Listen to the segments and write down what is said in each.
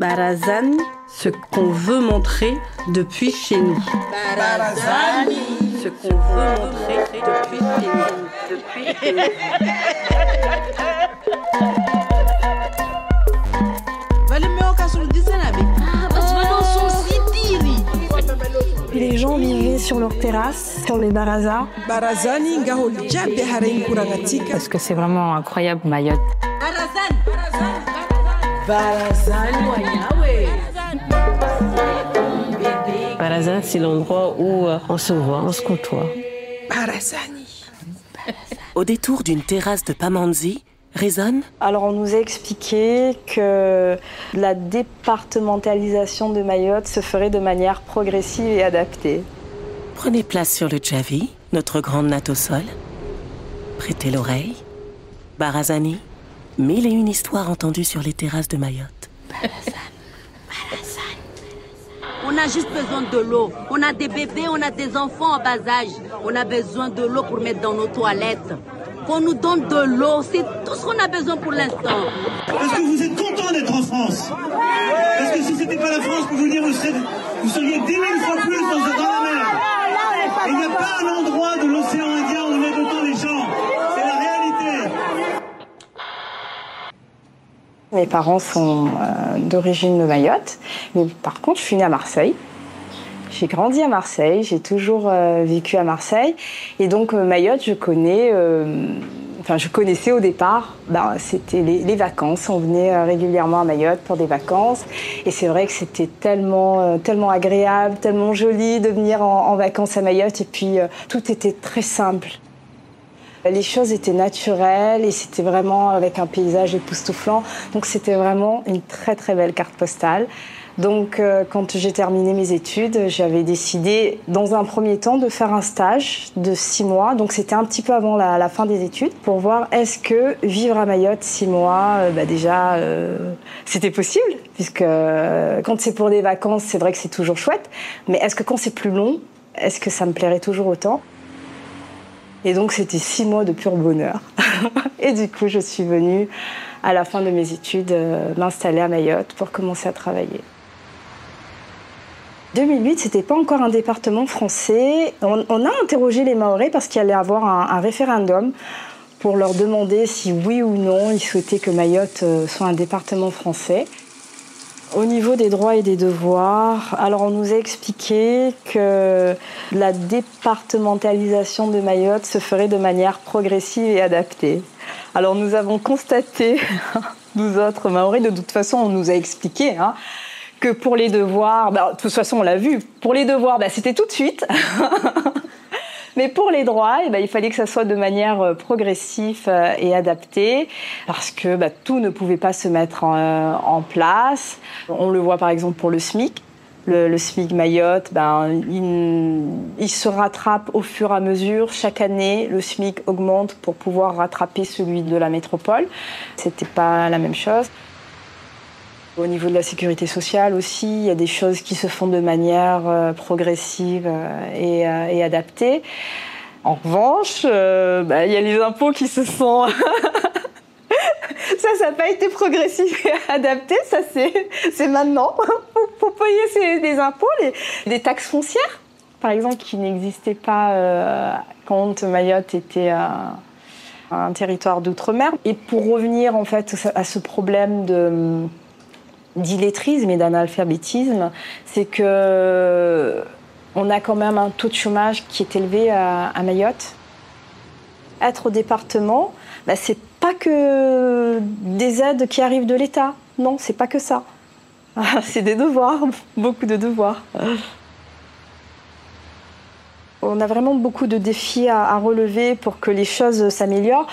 Barazani, ce qu'on veut montrer depuis chez nous. Barazani, ce qu'on veut montrer depuis chez nous. Les gens vivaient sur leur terrasse, sur les barazas. Parce que c'est vraiment incroyable, Mayotte. Barazan, c'est l'endroit où on se voit, on se côtoie. Au détour d'une terrasse de Pamandzi, résonne. Alors on nous a expliqué que la départementalisation de Mayotte se ferait de manière progressive et adaptée. Prenez place sur le Djavi, notre grande natte au sol. Prêtez l'oreille. Barazani, 1001 histoires entendues sur les terrasses de Mayotte. On a juste besoin de l'eau. On a des bébés, on a des enfants en bas âge. On a besoin de l'eau pour mettre dans nos toilettes. Qu'on nous donne de l'eau, c'est tout ce qu'on a besoin pour l'instant. Est-ce que vous êtes content d'être en France? Parce que si c'était pas la France, pour vous dire, vous seriez 10 000 fois plus dans la mer. Il n'y a pas un endroit de l'océan Indien où on aide autant les gens. C'est la réalité. Mes parents sont d'origine de Mayotte, mais par contre, je suis née à Marseille. J'ai grandi à Marseille, j'ai toujours vécu à Marseille. Et donc, Mayotte, je connaissais au départ, c'était les vacances. On venait régulièrement à Mayotte pour des vacances. Et c'est vrai que c'était tellement agréable, tellement joli de venir en vacances à Mayotte. Et puis, tout était très simple. Les choses étaient naturelles et c'était vraiment avec un paysage époustouflant. Donc, c'était vraiment une très, très belle carte postale. Donc, quand j'ai terminé mes études, j'avais décidé, dans un premier temps, de faire un stage de 6 mois. Donc, c'était un petit peu avant la fin des études, pour voir est-ce que vivre à Mayotte 6 mois, c'était possible. Puisque quand c'est pour des vacances, c'est vrai que c'est toujours chouette. Mais est-ce que quand c'est plus long, est-ce que ça me plairait toujours autant ? Et donc, c'était 6 mois de pur bonheur. Et du coup, je suis venue, à la fin de mes études, m'installer à Mayotte pour commencer à travailler. 2008, c'était pas encore un département français. On a interrogé les Mahorais parce qu'il allait y avoir un référendum pour leur demander si oui ou non ils souhaitaient que Mayotte soit un département français. Au niveau des droits et des devoirs, alors on nous a expliqué que la départementalisation de Mayotte se ferait de manière progressive et adaptée. Alors nous avons constaté, nous autres Mahorais, de toute façon on nous a expliqué, que pour les devoirs, de toute façon on l'a vu, pour les devoirs c'était tout de suite. Mais pour les droits, il fallait que ça soit de manière progressive et adaptée, parce que tout ne pouvait pas se mettre en place. On le voit par exemple pour le SMIC. Le SMIC Mayotte, il se rattrape au fur et à mesure. Chaque année, le SMIC augmente pour pouvoir rattraper celui de la métropole. C'était pas la même chose. Au niveau de la sécurité sociale aussi, il y a des choses qui se font de manière progressive et adaptée. En revanche, il y a les impôts qui se sont... ça n'a pas été progressif et adapté, ça c'est maintenant. Pour payer des impôts, des taxes foncières, par exemple, qui n'existaient pas quand Mayotte était un territoire d'outre-mer. Et pour revenir en fait à ce problème d'illettrisme et d'analphabétisme, c'est que on a quand même un taux de chômage qui est élevé à Mayotte. Être au département, c'est pas que des aides qui arrivent de l'État. Non, c'est pas que ça. C'est des devoirs, beaucoup de devoirs. On a vraiment beaucoup de défis à relever pour que les choses s'améliorent,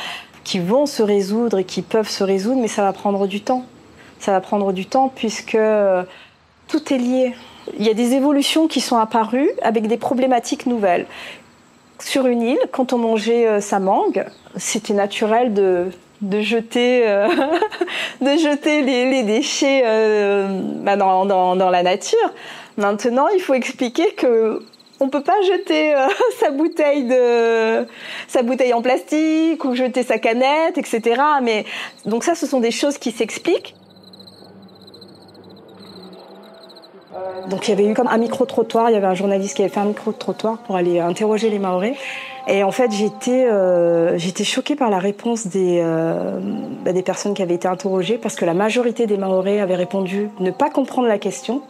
qui vont se résoudre et qui peuvent se résoudre, mais ça va prendre du temps. Ça va prendre du temps puisque tout est lié. Il y a des évolutions qui sont apparues avec des problématiques nouvelles. Sur une île, quand on mangeait sa mangue, c'était naturel de jeter les déchets dans la nature. Maintenant, il faut expliquer que on ne peut pas jeter sa bouteille en plastique ou jeter sa canette, etc. Mais, donc ça, ce sont des choses qui s'expliquent. Donc il y avait eu comme un micro-trottoir, il y avait un journaliste qui avait fait un micro-trottoir pour aller interroger les Mahorais. Et en fait, j'étais choquée par la réponse des personnes qui avaient été interrogées, parce que la majorité des Mahorais avaient répondu ne pas comprendre la question,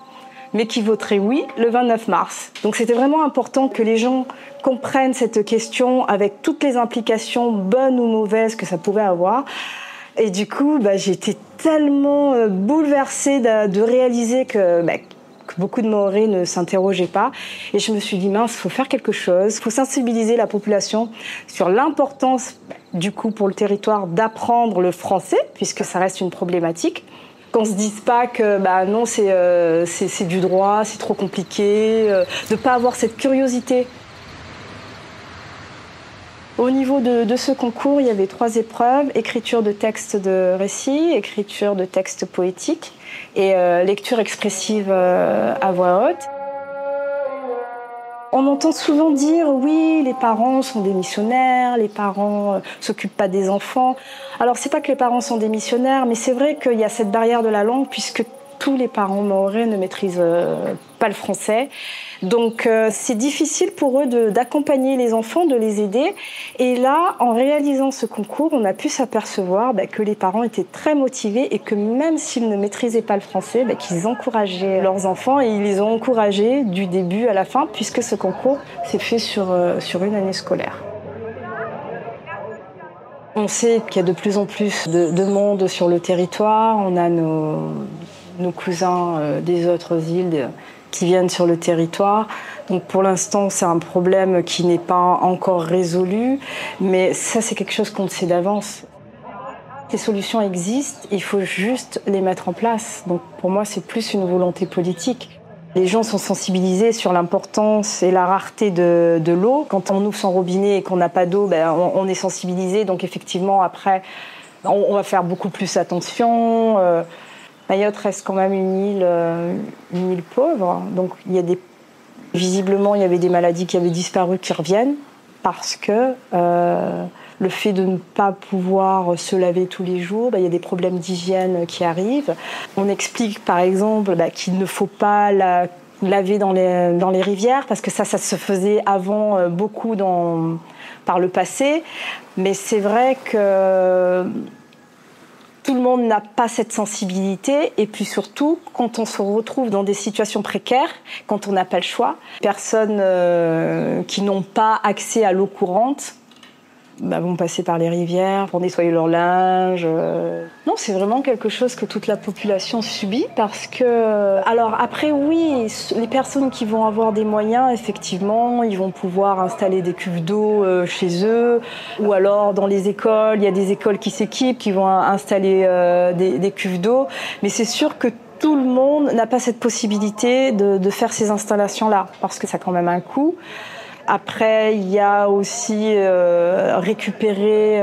mais qui voteraient oui le 29 mars. Donc c'était vraiment important que les gens comprennent cette question avec toutes les implications bonnes ou mauvaises que ça pouvait avoir. Et du coup, j'étais tellement bouleversée de réaliser que beaucoup de Mahorais ne s'interrogeaient pas. Et je me suis dit, mince, il faut faire quelque chose, il faut sensibiliser la population sur l'importance, du coup, pour le territoire, d'apprendre le français, puisque ça reste une problématique. Qu'on ne se dise pas que non, c'est du droit, c'est trop compliqué, de ne pas avoir cette curiosité. Au niveau de ce concours, il y avait 3 épreuves: écriture de textes de récits, écriture de textes poétiques et lecture expressive à voix haute. On entend souvent dire oui, les parents sont des missionnaires, les parents s'occupent pas des enfants. Alors c'est pas que les parents sont des missionnaires, mais c'est vrai qu'il y a cette barrière de la langue, puisque tous les parents mahorais ne maîtrisent pas le français. Donc c'est difficile pour eux d'accompagner les enfants, de les aider. Et là, en réalisant ce concours, on a pu s'apercevoir que les parents étaient très motivés et que même s'ils ne maîtrisaient pas le français, qu'ils encourageaient leurs enfants, et ils les ont encouragés du début à la fin, puisque ce concours s'est fait sur une année scolaire. On sait qu'il y a de plus en plus de monde sur le territoire. On a nos cousins des autres îles qui viennent sur le territoire. Donc pour l'instant, c'est un problème qui n'est pas encore résolu, mais ça, c'est quelque chose qu'on sait d'avance. Les solutions existent, il faut juste les mettre en place. Donc pour moi, c'est plus une volonté politique. Les gens sont sensibilisés sur l'importance et la rareté de l'eau. Quand on ouvre son robinet et qu'on n'a pas d'eau, on est sensibilisé. Donc effectivement, après, on va faire beaucoup plus attention. Mayotte reste quand même une île pauvre. Donc visiblement, il y avait des maladies qui avaient disparu qui reviennent, parce que le fait de ne pas pouvoir se laver tous les jours, il y a des problèmes d'hygiène qui arrivent. On explique par exemple qu'il ne faut pas laver dans les rivières, parce que ça se faisait avant beaucoup par le passé. Mais c'est vrai que tout le monde n'a pas cette sensibilité, et puis surtout, quand on se retrouve dans des situations précaires, quand on n'a pas le choix, personnes qui n'ont pas accès à l'eau courante vont passer par les rivières pour nettoyer leur linge. Non, c'est vraiment quelque chose que toute la population subit, parce que... Alors après, oui, les personnes qui vont avoir des moyens, effectivement, ils vont pouvoir installer des cuves d'eau chez eux, ou alors dans les écoles, il y a des écoles qui s'équipent, qui vont installer des cuves d'eau, mais c'est sûr que tout le monde n'a pas cette possibilité de faire ces installations-là, parce que ça a quand même un coût. Après, il y a aussi récupérer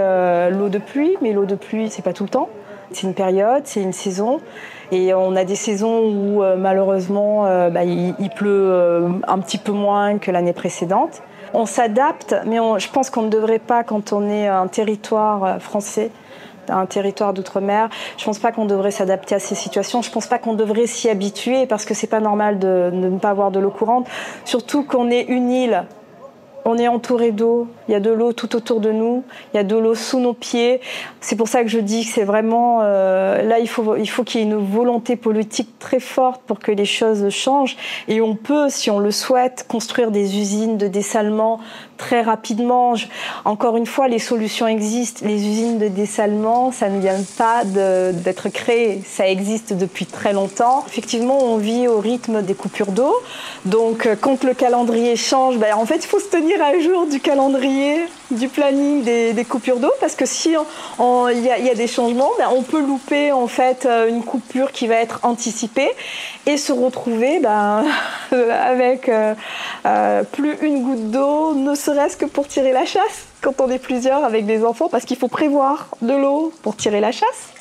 l'eau de pluie, mais l'eau de pluie, c'est pas tout le temps. C'est une période, c'est une saison. Et on a des saisons où, malheureusement, il pleut un petit peu moins que l'année précédente. On s'adapte, mais je pense qu'on ne devrait pas, quand on est un territoire français, un territoire d'outre-mer, je ne pense pas qu'on devrait s'adapter à ces situations. Je ne pense pas qu'on devrait s'y habituer, parce que c'est pas normal de ne pas avoir de l'eau courante. Surtout qu'on est une île. On est entouré d'eau, il y a de l'eau tout autour de nous, il y a de l'eau sous nos pieds. C'est pour ça que je dis que c'est vraiment... là, il faut qu'il y ait une volonté politique très forte pour que les choses changent. Et on peut, si on le souhaite, construire des usines de dessalement très rapidement. Encore une fois, les solutions existent. Les usines de dessalement, ça ne vient pas d'être créé. Ça existe depuis très longtemps. Effectivement, on vit au rythme des coupures d'eau. Donc, quand le calendrier change, en fait, il faut se tenir à jour du calendrier, du planning des coupures d'eau, parce que si il y a des changements, on peut louper en fait une coupure qui va être anticipée et se retrouver avec plus une goutte d'eau, ne serait-ce que pour tirer la chasse quand on est plusieurs avec des enfants, parce qu'il faut prévoir de l'eau pour tirer la chasse.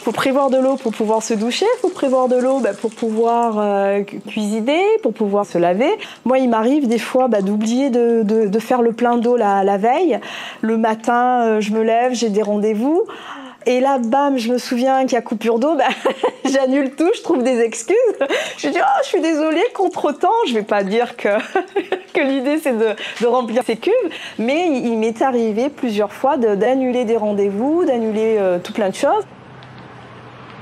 Il faut prévoir de l'eau pour pouvoir se doucher, il faut prévoir de l'eau pour pouvoir cuisiner, pour pouvoir se laver. Moi, il m'arrive des fois d'oublier de faire le plein d'eau la veille. Le matin, je me lève, j'ai des rendez-vous. Et là, bam, je me souviens qu'il y a coupure d'eau, j'annule tout, je trouve des excuses. Je dis, je suis désolée, contre-temps, je vais pas dire que l'idée c'est de remplir ces cuves, mais il m'est arrivé plusieurs fois d'annuler des rendez-vous, d'annuler tout plein de choses.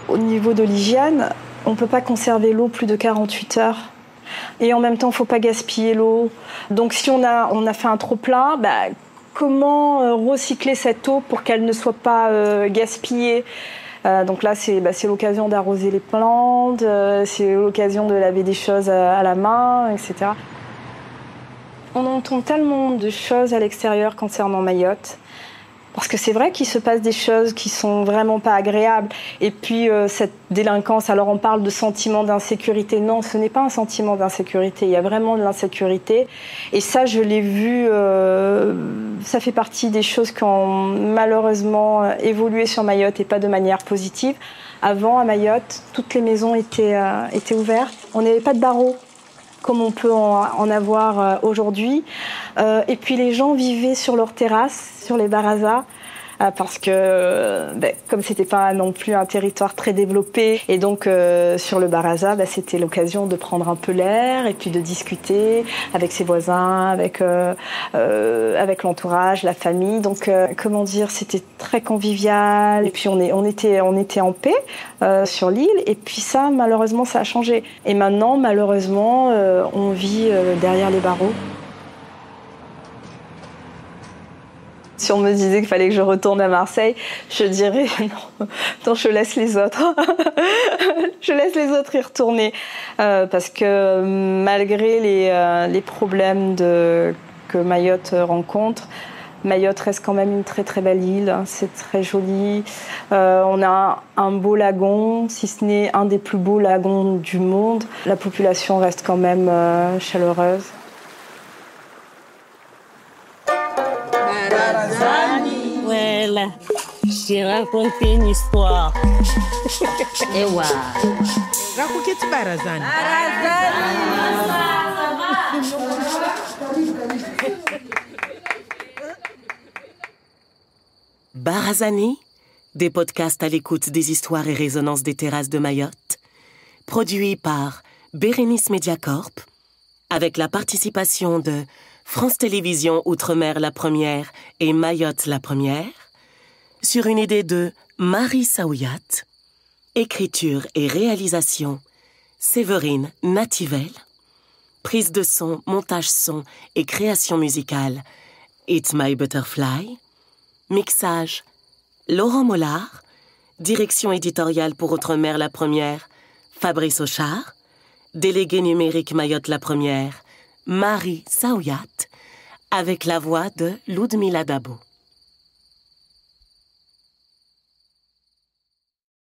Au niveau de l'hygiène, on ne peut pas conserver l'eau plus de 48 heures. Et en même temps, il ne faut pas gaspiller l'eau. Donc si on a fait un trop-plein, comment recycler cette eau pour qu'elle ne soit pas gaspillée? Donc là, c'est l'occasion d'arroser les plantes, c'est l'occasion de laver des choses à la main, etc. On entend tellement de choses à l'extérieur concernant Mayotte. Parce que c'est vrai qu'il se passe des choses qui sont vraiment pas agréables. Et puis cette délinquance, alors on parle de sentiment d'insécurité. Non, ce n'est pas un sentiment d'insécurité. Il y a vraiment de l'insécurité. Et ça, je l'ai vu, ça fait partie des choses qui ont malheureusement évolué sur Mayotte et pas de manière positive. Avant, à Mayotte, toutes les maisons étaient ouvertes. On n'avait pas de barreaux, comme on peut en avoir aujourd'hui. Et puis les gens vivaient sur leurs terrasses, sur les barazas, parce que comme c'était pas non plus un territoire très développé, et donc sur le baraza, c'était l'occasion de prendre un peu l'air et puis de discuter avec ses voisins, avec l'entourage, la famille. Donc comment dire, c'était très convivial. Et puis on était en paix sur l'île. Et puis ça, malheureusement, ça a changé. Et maintenant, malheureusement, on vit derrière les barreaux. Si on me disait qu'il fallait que je retourne à Marseille, je dirais non, je laisse les autres. Je laisse les autres y retourner. Parce que malgré les problèmes que Mayotte rencontre, Mayotte reste quand même une très très belle île. C'est très joli. On a un beau lagon, si ce n'est un des plus beaux lagons du monde. La population reste quand même chaleureuse. Voilà, j'ai raconté une histoire. Et waouh. Raconte Barazani. Barazani, des podcasts à l'écoute des histoires et résonances des terrasses de Mayotte, produit par Bérénice Mediacorp, avec la participation de France Télévisions Outre-mer la première et Mayotte la première, sur une idée de Marie Saouyat, écriture et réalisation Séverine Nativel, prise de son, montage son et création musicale It's My Butterfly, mixage Laurent Mollard, direction éditoriale pour Outre-mer la première Fabrice Auchard, délégué numérique Mayotte la première Marie Saouyat, avec la voix de Ludmila Dabo.